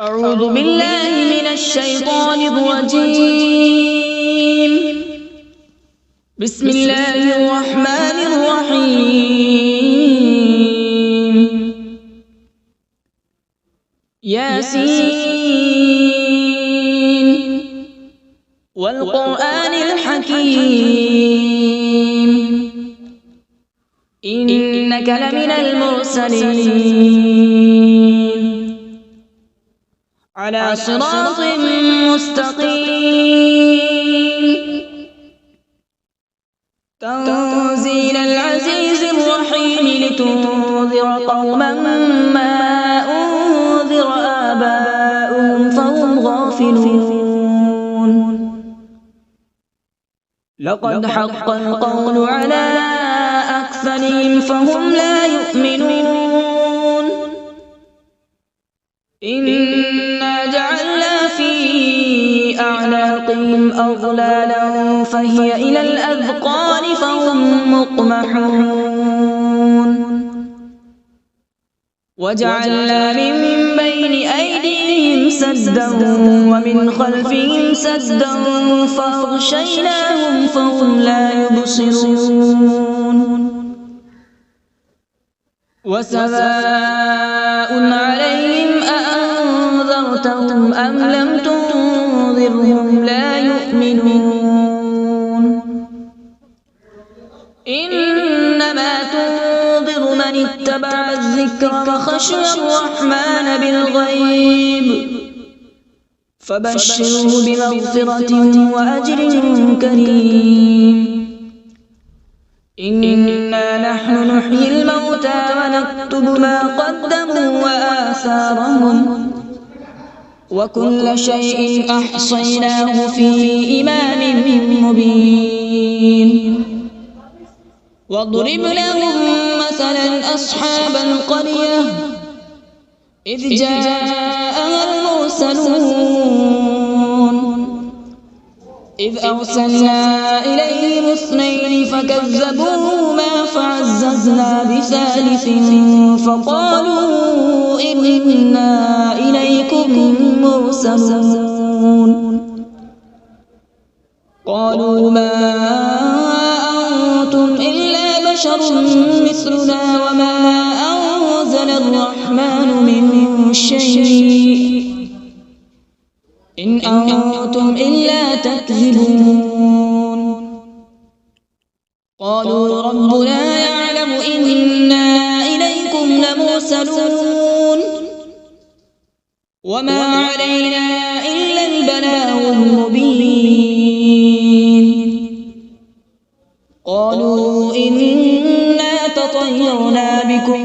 أعوذ بالله من الشيطان الرجيم. بسم الله الرحمن الرحيم. ياسين والقرآن الحكيم إنك لمن المرسلين على صراط مستقيم تنزيل العزيز الرحيم لتنذر قوما ما أنذر آباؤهم فهم غافلون. لقد حق القول على أكثرهم فهم لا يؤمنون. إنا جعلنا في أعناقهم أغلالا فهي إلى الأذقان فهم مقمحون. وجعلنا من بين أيديهم سدا ومن خلفهم سدا فأغشيناهم فهم لا يبصرون. وسواء عليهم أأنذرتهم أم لم تنذرهم لا يؤمنون. إنما تنذر من اتبع الذكر وخشي الرحمن بالغيب فبشره بمغفرة وأجر كريم. إنا نحن نحيي الموتى ونكتب ما قدموا وآثارهم وكل شيء أحصيناه في إمام مبين. واضرب لهم مثلا أصحاب القرية إذ جاءها المرسلون إذ أرسلنا إليهم اثنين فكذبوهما فعززنا بثالث فقالوا إنا إليكم مرسلون. قالوا ما أنتم إلا بشر مثلنا وما أنزل الرحمن من شيء إن أنتم إلا تكذبون. قالوا ربنا يعلم إنا إليكم لمرسلون وما علينا إلا البلاغ المبين. قالوا إنا تطيرنا بكم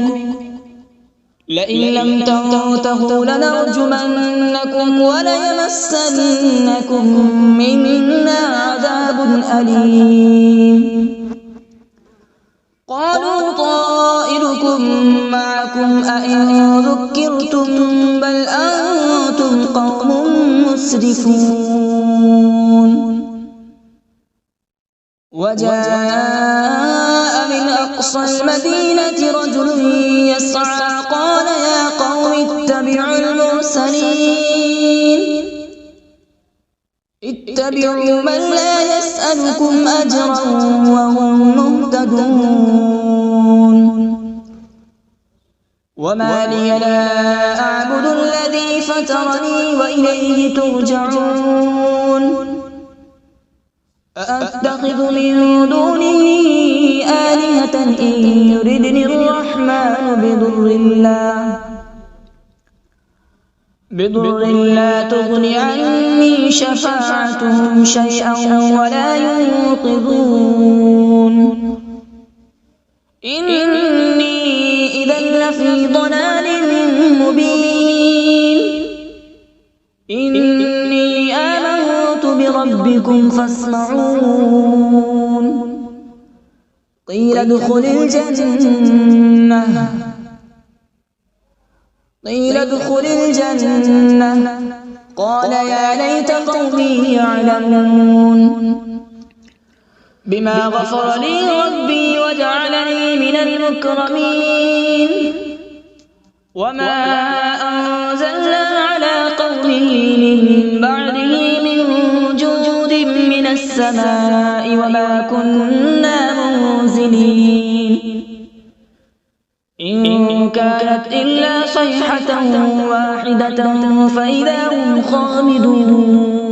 لئن لم تنتهوا لنرجمنكم وليمسنكم منا عذاب أليم. قالوا طائركم معكم أئن ذكرتم بل أنتم قوم مسرفون. وجاء من أقصى المدينة رجل يسعى قال يا قوم اتبعوا المرسلين اتبعوا من لا يسألكم أجرا وهم مهتدون. وما لي لا أعبد الذي فطرني وإليه ترجعون. أأتخذ من دونه آلهة إن يردني الرحمن بضر لا تغن عني شفاعتهم شيئا ولا ينقذون. إني إذا لفي ضلال مبين. إني آمنت بربكم فاسمعون. قيل ادخل الجنة قال يا ليت قومي يعلمون بما غفر لي ربي وجعلني من المكرمين. وما أنزلنا على قوله من بعده من جود من السماء وما كنا منزلين إن كانت إلا صيحة واحدة فإذا هم خامدون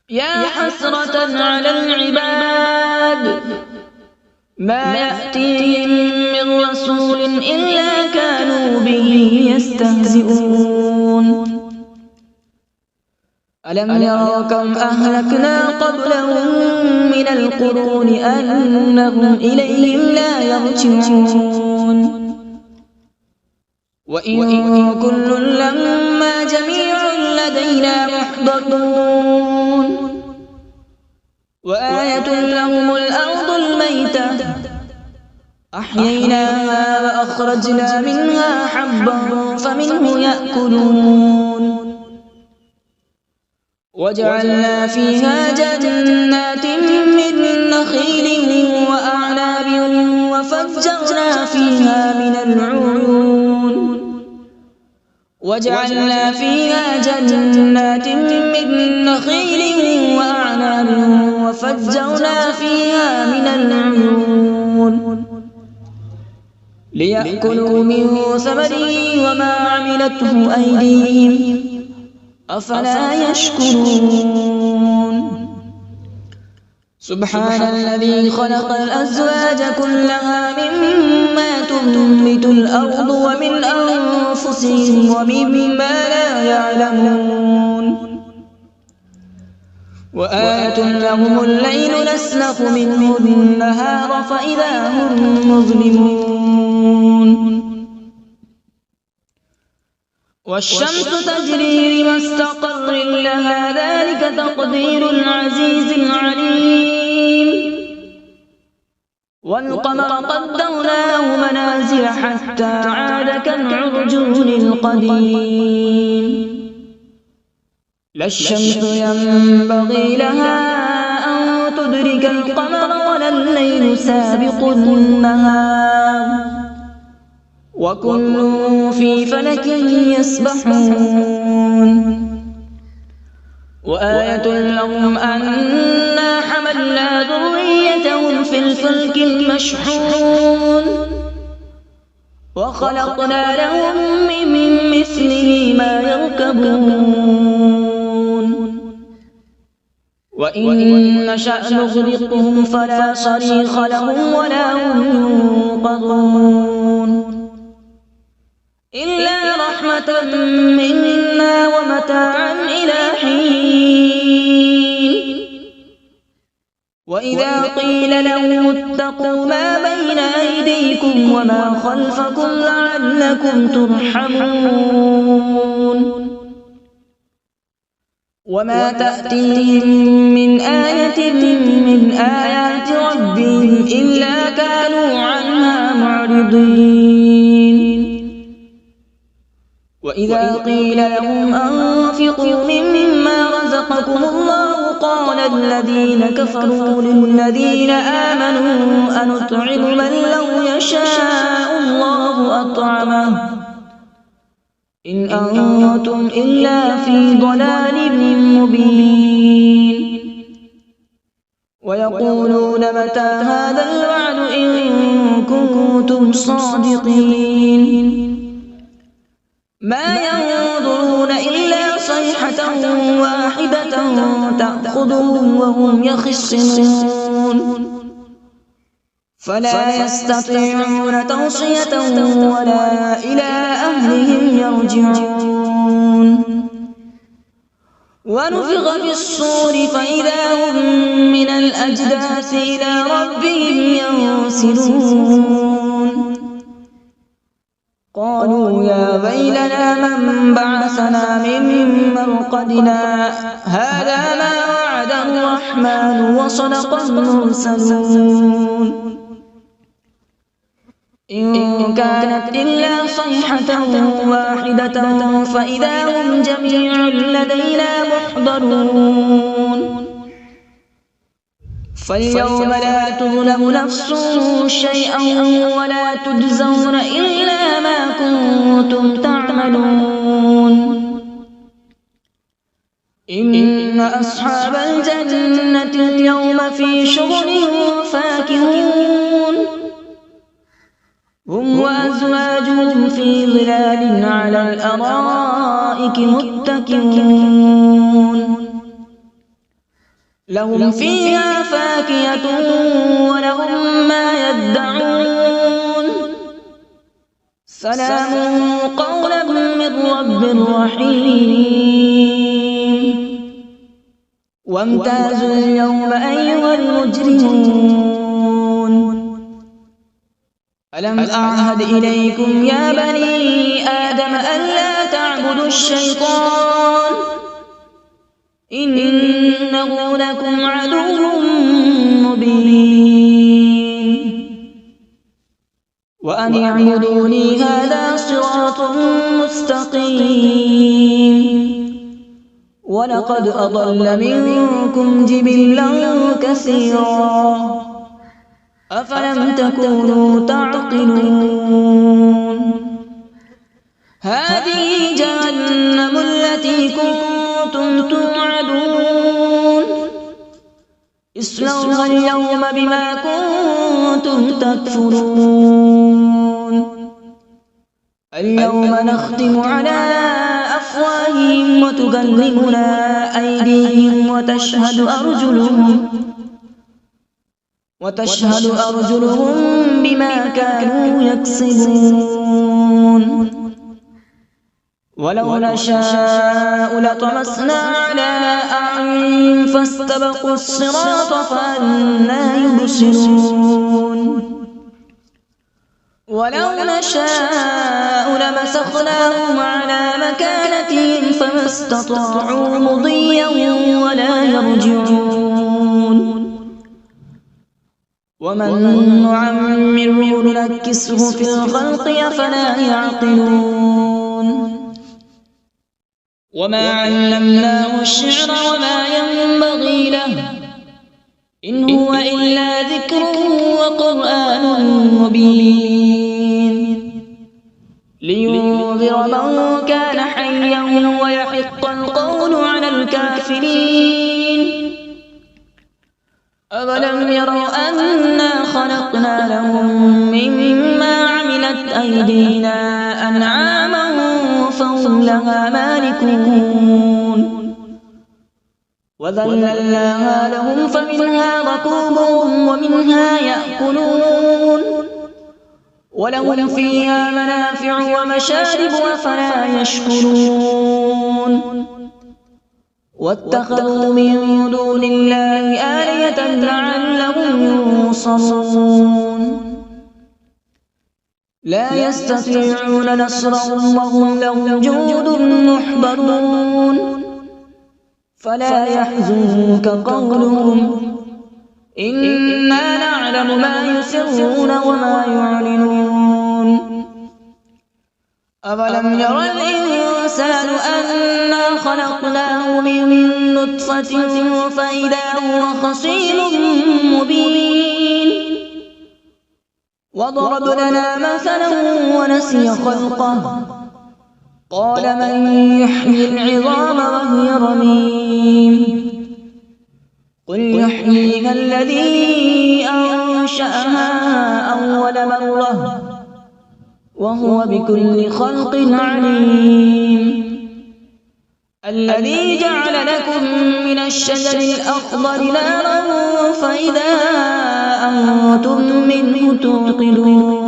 يا حسرة على العباد ما يأتيهم من رسول إلا كانوا به يستهزئون ألم يروا كم أهلكنا قبلهم من القرون أنهم إليهم لا يرجعون وإن كل لما جميع لدينا محضرون وآية لهم الأرض الميتة أحييناها وأخرجنا منها حبا فمنه يأكلون وجعلنا فيها جنات من نخيل وأعناب وفجرنا فيها من العيون وجعلنا فيها جنات من نخيل وأعناب وفجرنا فيها من العيون ليأكلوا من ثمره وما عملته أيديهم أفلا يشكرون سبحان الذي خلق الأزواج كلها مما تنبت الأرض ومن أنفسهم ومما لا يعلمون وآية لهم الليل نسلخ منه النهار فإذا هم مظلمون والشمس تجري لمستقر لها ذلك تقدير العزيز العليم والقمر قدرناه منازل حتى عاد كالعرجون القديم لا الشمس ينبغي لها أن تدرك القمر ولا الليل سابق النهار وكل في فلك يسبحون وآية لهم أنا حملنا ذريتهم في الفلك المشحون وخلقنا لهم من مثله ما يركبون وإن نشأ نغرقهم فلا صريخ لهم ولا هم ينقذون إلا رحمة منا ومتاعا إلى حين وإذا قيل لهم اتقوا ما بين أيديكم وما خلفكم لعلكم ترحمون وما تأتيهم من آية من آيات ربهم إلا كانوا عنها معرضين وإذا قيل لهم أنفقوا مما رزقكم الله قال الذين كفروا للذين آمنوا أنطعم من لو يشاء الله أطعمه إن أنتم إلا في ضلال مبين ويقولون متى هذا الوعد إن كنتم صادقين ما ينظرون إلا صيحة واحدة تأخذهم وهم يخصمون فلا يستطيعون توصية ولا إلى أهلهم يرجعون ونفخ في الصور فإذا هم من الأجداث إلى ربهم ينسلون قالوا يا ويلنا من بعثنا من مرقدنا هذا ما وعد الرحمن وصدق المرسلون إن كانت إلا صيحة واحدة فإذا هم جميع لدينا محضرون فاليوم لا تظلم نفس شيئا ولا تجزون إلا ما كنتم تعملون إن أصحاب الجنة اليوم في شغل فاكهون هم وأزواجهم في ظلال على الأرائك متكئون لهم فيها فاكهة ولهم ما يدعون سلام قولا من رب رحيم وامتازوا اليوم أيها المجرمون ألم أعهد إليكم يا بني آدم ألا تعبدوا الشيطان إنه لكم عدو مبين وأن اعبدوني هذا صراط مستقيم ولقد أضل منكم جبلا كثيرا أفلم تكونوا تعقلون هذه جهنم التي كنتم توعدون اصلوها اليوم بما كنتم تكفرون اليوم نختم على أفواههم وتكلمنا أيديهم وتشهد أرجلهم بما كانوا يكسبون ولو نشاء لطمسنا على أعينهم فاستبقوا الصراط فأنى يبصرون ولو نشاء لمسخناهم على مكانتهم فما استطاعوا مضيا ولا يرجعون ومن نعمره ننكسه في الخلق أفلا يعقلون وما علمناه الشعر وما ينبغي له إن هو إلا ذكر وقرآن مبين لينذر من كان حيا ويحق القول على الكافرين أولم يروا أنا خلقنا لهم مما عملت أيدينا أنعاما فهم لها مالكون وذللناها لهم فمنها ركوبهم ومنها يأكلون ولهم فيها منافع ومشارب أفلا يشكرون واتخذوا من دون الله آلهة لعلهم ينصرون لا يستطيعون نصرهم وهم لهم جند محضرون فلا يحزنك قولهم إنا نعلم ما يسرون وما يعلنون أولم ير الإنسان أنا خلقناه من نطفة فإذا هو خصيم مبين وضرب لنا مثلا ونسي خلقه قال من يحيي العظام وهي رميم قل يحييها الذي أنشأها أول مرة وهو بكل خلق عليم الذي جعل لكم من الشجر الأخضر نارا فإذا أنتم منه توقدون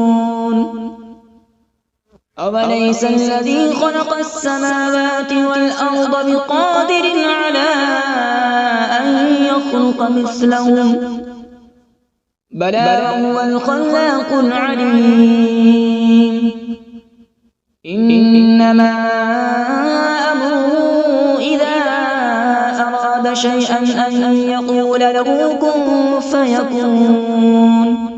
أوليس الذي خلق السماوات والأرض بقادر على أن يخلق مثلهم بلى وهو الخلاق العليم إنما أمره إذا أراد شيئا أن يقول له كن فيكون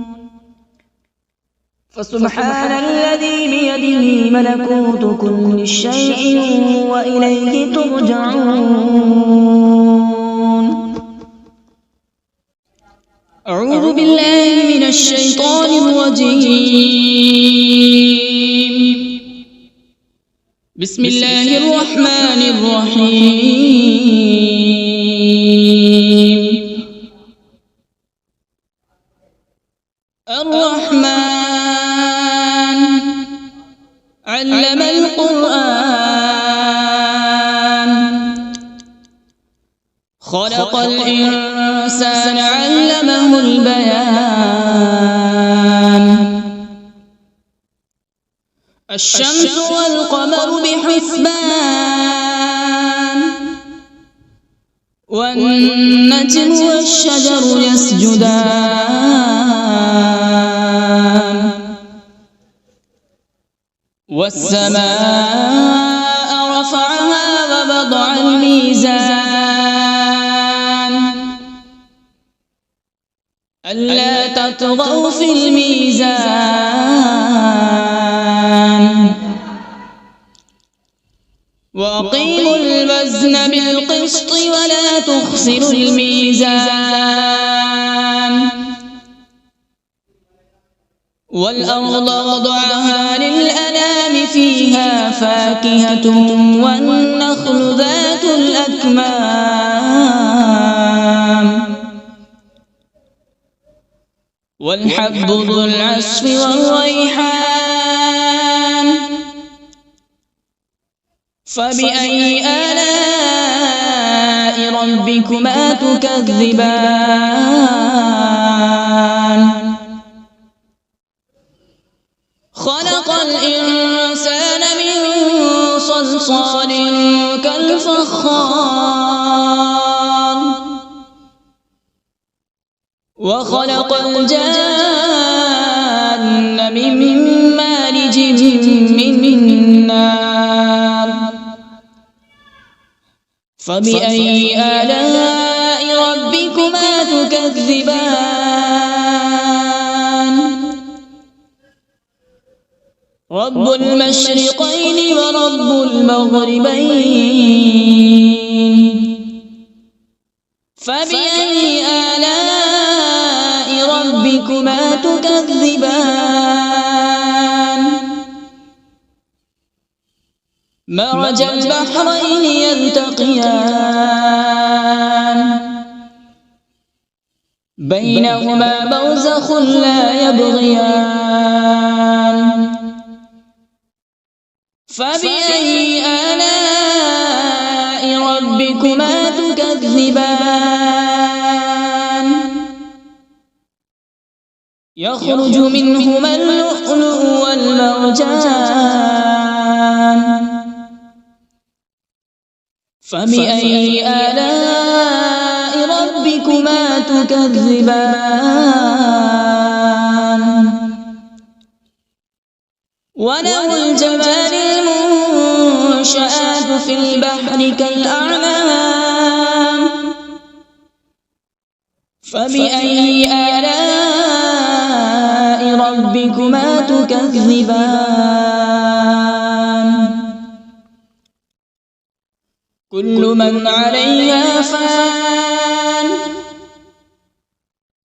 فسبحان الذي بيده ملكوت كل شيء وإليه ترجعون أعوذ بالله من الشيطان الرجيم بسم الله الرحمن الرحيم. الرحمن علم القرآن، خلق الإنسان علمه البيان. الشمس والقمر بحسبان، والنجم والشجر يسجدان. والسماء رفعها ووضع الميزان، ألا تطغوا في الميزان. وأقيموا الوزن بالقسط ولا تخسروا الميزان. والأرض وضعها للأنام، فيها فاكهة والنخل ذات الأكمام، والحب ذو العصف والريحان. فبأي آلاء ربكما تكذبان؟ خلق الإنسان من صلصال كالفخار، وخلق الجان من مارج من نار. فبأي آلاء ربكما تكذبان؟ رب المشرقين ورب المغربين. فبأي آلاء ربكما تكذبان؟ مرج البحرين يلتقيان، بينهما برزخ لا يبغيان. فبأي آلاء ربكما تكذبان؟ يخرج منهما اللؤلؤ والمرجان. فبأي آلاء ربكما تكذبان؟ وله الجوار المنشآت في البحر كالأعلام. فبأي آلاء ربكما تكذبان؟ كل من عليها فان،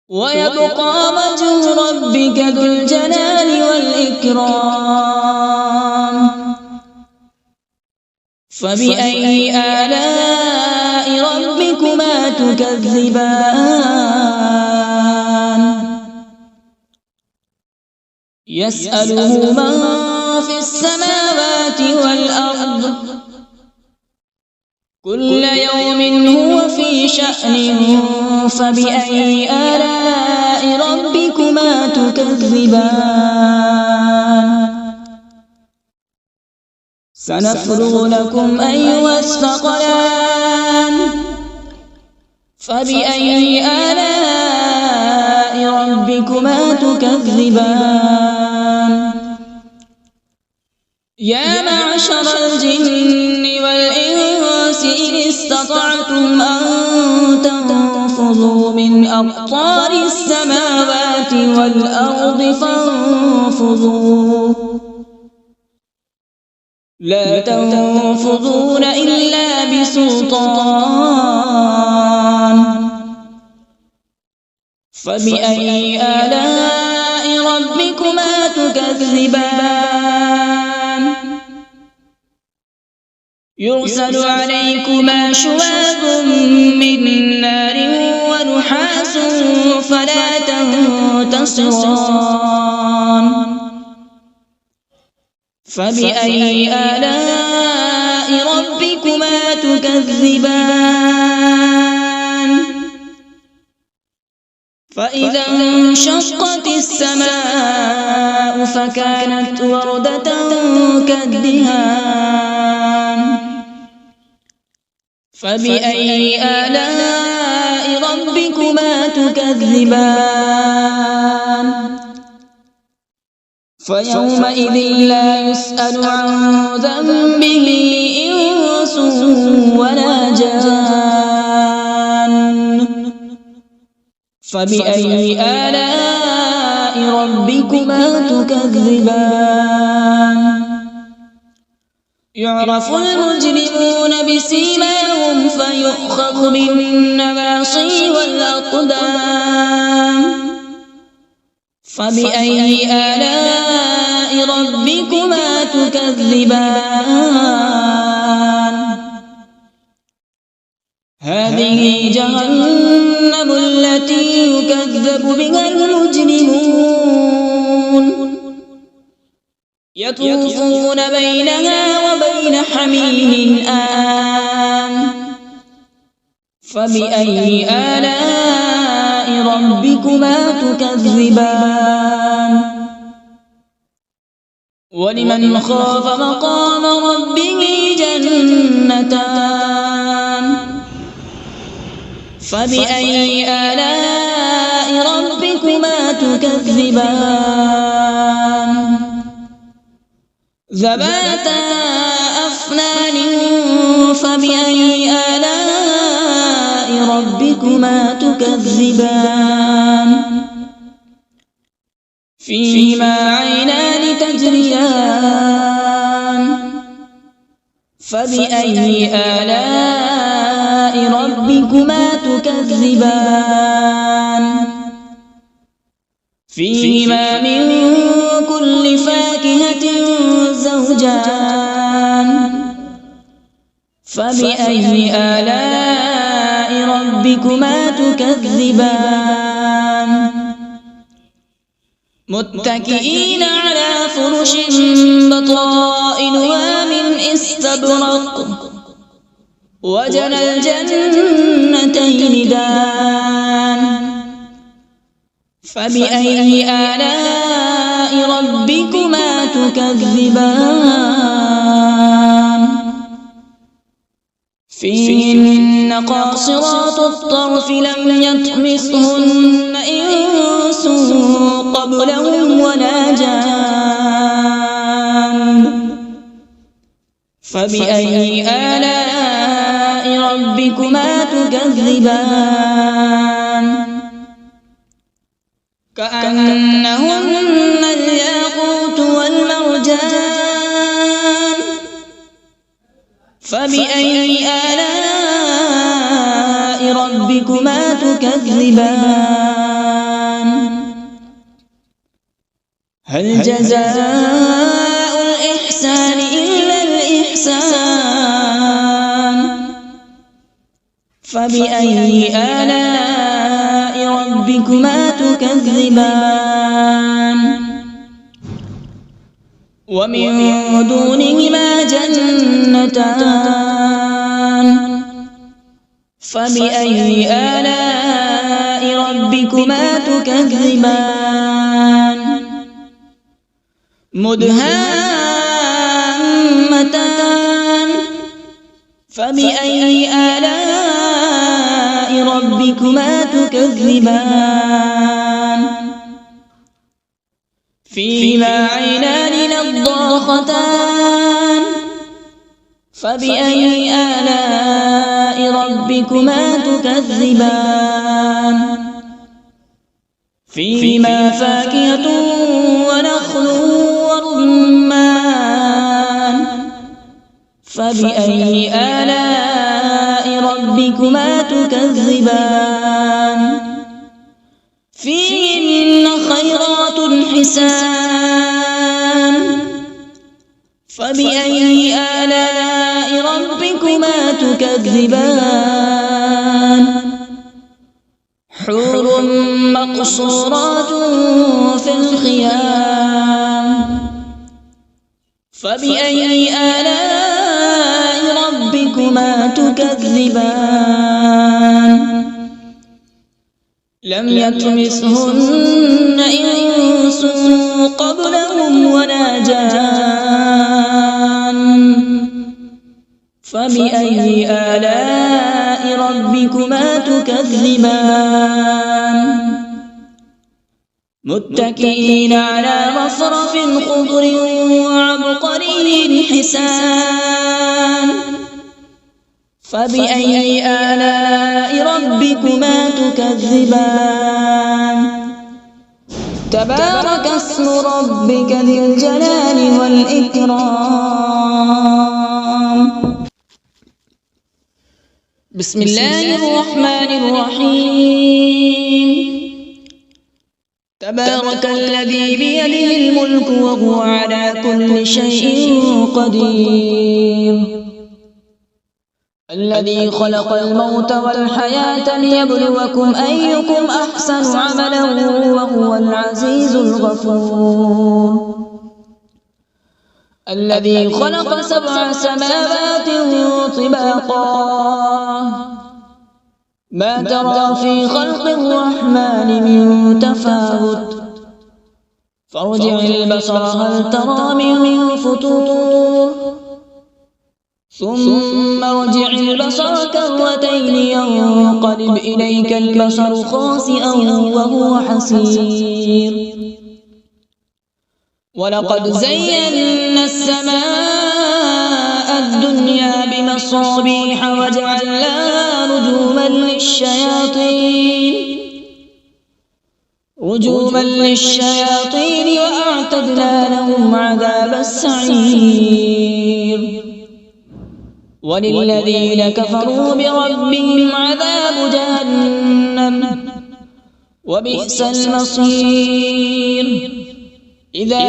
ويبقى وجه ربك ذو الجلال والإكرام. فبأي آلاء ربكما تكذبان؟ يسأله من في السماوات والأرض، كل يوم هو في شأن. فبأي آلاء ربكما تكذبان؟ سنفرغ لكم أيها الثقلان. فبأي آلاء ربكما تكذبان؟ يا معشر الجن والإنس إن استطعتم أن تنفذوا من أقطار السماوات والأرض فانفذوا، لا تنفذون إلا بسلطان. فبأي آلاء ربكما تكذبان؟ يرسل عليكما شواظ من نار ونحاس فلا تنتصران فبأي آلاء ربكما تكذبان فإذا انشقت السماء فكانت وردة كالدهان فبأي آلاء ربكما تكذبان فيومئذ لا يسأل عن ذنبه إنس ولا جان فبأي آلاء ربكما تكذبان يعرف المجرمون بسيماهم فيؤخذ بالنواصي والأقدام فبأي آلاء ربكما تكذبان هذه جهنم التي يكذب بها المجرمون يطوفون بينها وبين حميم آن فبأي آلاء ربكما تكذبان ولمن خاف مقام ربه جنتان فبأي آلاء ربكما تكذبان ذواتا أفنان فبأي آلاء ربكما تكذبان فيهما عينان تجريان فبأي آلاء ربكما تكذبان فيهما من كل فاكهة زوجان فبأي آلاء ربكما تكذبان متكئين على فرش بطائنها من استبرق وجنى الجنتين دان فبأي آلاء ربكما تكذبان فيهن قاصرات الطرف لم يطمثهن إنس قبلهم ولا جان فبأي آلاء ربكما تكذبان كأنهن الياقوت والمرجان فبأي آلاء ربكما تكذبان هل جزاء الإحسان إلا الإحسان فبأي آلاء ربكما تكذبان ومن دونهما جنتان فبأي آلاء ربكما تكذبان مدهامتان فبأي آلاء ربكما تكذبان فيهما عينان نضاختان فبأي آلاء ربكما تكذبان فيهما فاكهة ونخل ورمان فبأي آلاء ربكما تكذبان فيهن خيرات حسان فبأي آلاء ربكما تكذبان حور مقصورات في الخيام فبأي آلاء ربكما تكذبان لم يطمثهن إنس قبلهم ولا جان فبأي آلاء ربكما تكذبان متكئين على رفرف خضر وعبقري حسان فبأي آلاء ربكما تكذبان تبارك اسم ربك ذي الجلال والإكرام بسم الله الرحمن الرحيم تبارك الذي بيده الملك وهو على كل شيء قدير الذي خلق الموت والحياة ليبلوكم أيكم أحسن عملا وهو العزيز الغفور الذي خلق 7 سماوات طباقا ما ترى في خلق الرحمن من تفاوت فارجع البصر هل ترى من فطور ثم ارجع البصر كرتين ينقلب إليك البصر خاسئا وهو حسير ولقد زينا السماء الدنيا بمصابيح وجعلناها رجوما للشياطين وأعتدنا لهم عذاب السعير وللذين كفروا بربهم عذاب جهنم وبئس المصير إذا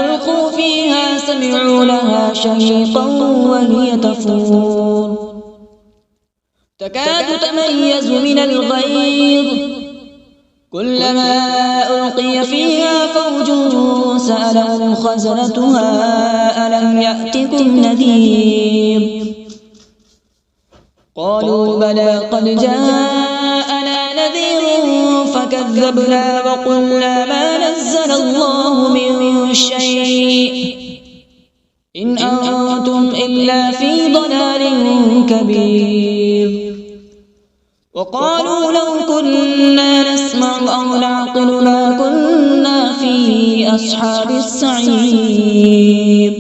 ألقوا فيها سمعوا لها شهيقا وهي تفور تكاد تميز من الغيظ كلما ألقي فيها فوج سألهم خزنتها ألم يأتكم نذير قالوا بلى قد جاءنا نذير فكذبنا وقلنا ما نزل الله من شيء إن أنتم إلا في ضلال كبير وقالوا لو كنا نسمع أو نعقل ما كنا في أصحاب السعير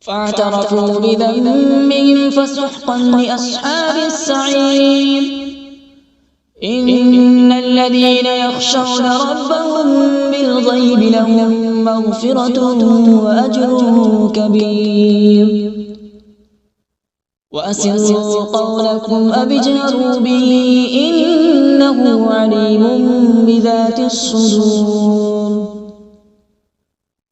فاعترفوا بذنبهم فسحقا لأصحاب السعير إن الذين يخشون ربهم بالغيب لهم مغفرة وأجر كبير وأسروا قولكم أو اجهروا به إنه عليم بذات الصدور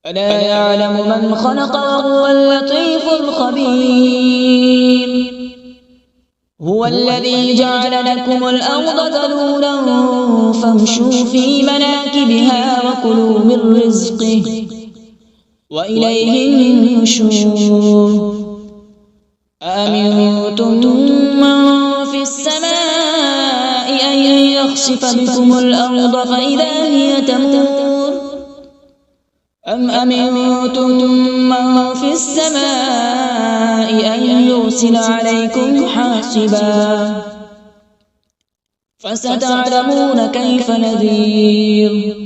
ألا يعلم من خلق وهو اللطيف الخبير هو الذي جعل لكم الأرض ذلولا فامشوا في مناكبها وكلوا من رزقه وإليه النشور أأمنتم من في السماء أن يخسف بكم الأرض فإذا هي تمور أم أمنتم من في السماء أن يرسل عليكم حاصبا فستعلمون كيف نذير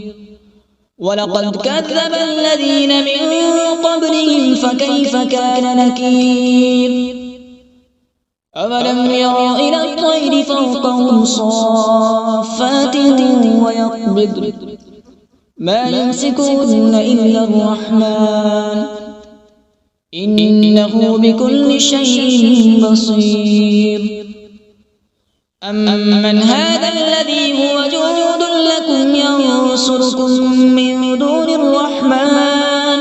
ولقد كذب الذين من قبلهم فكيف كان نكير أولم يروا إلى الطير فوقهم صافات ويقبض ما يمسكهن إلا الرحمن إنه بكل شيء بصير أمن هذا الذي هو جند لكم ينصركم من دون الرحمن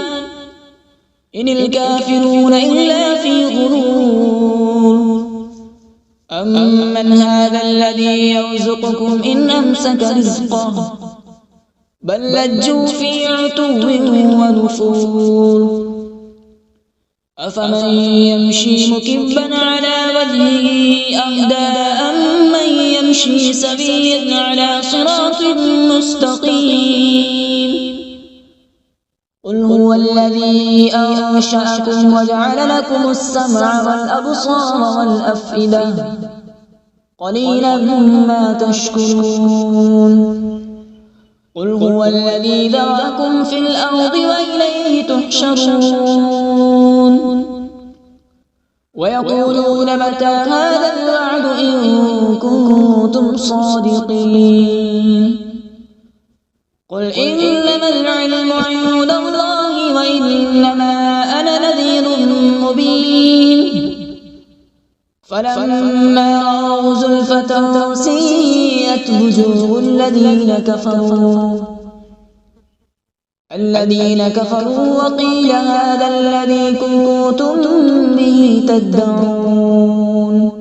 إن الكافرون إلا في غرور أمن هذا الذي يرزقكم إن أمسك رزقه بل لجوا في عتو ونفور أفمن يمشي مكبا على وجهه أهدى أمن يمشي سويا على صراط مستقيم قل هو الذي أنشأكم وجعل لكم السمع والأبصار والأفئدة قليلا ما تشكرون قل هو الذي ذرأكم في الأرض وإليه تحشرون ويقولون متى هذا الوعد إن كنتم صادقين قل إنما العلم عند الله وإنما أنا نذير مبين فلما رأوا زلفة سيئت وجوه الذين كفروا وقيل هذا الذي كنتم به تدعون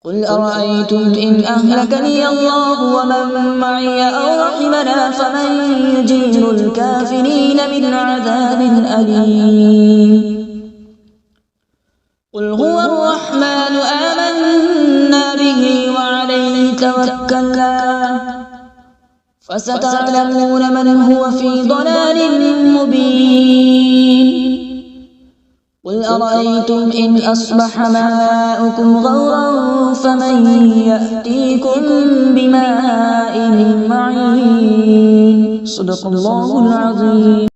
قل أرأيتم إن أهلكني الله ومن معي أو رحمنا فمن يجير الكافرين من عذاب أليم قل هو الرحمن آمنا به وعليه توكلنا فستعلمون من هو في ضلال مبين قل أرأيتم إن أصبح ماؤكم غورا فمن يأتيكم بماء معين صدق الله العظيم.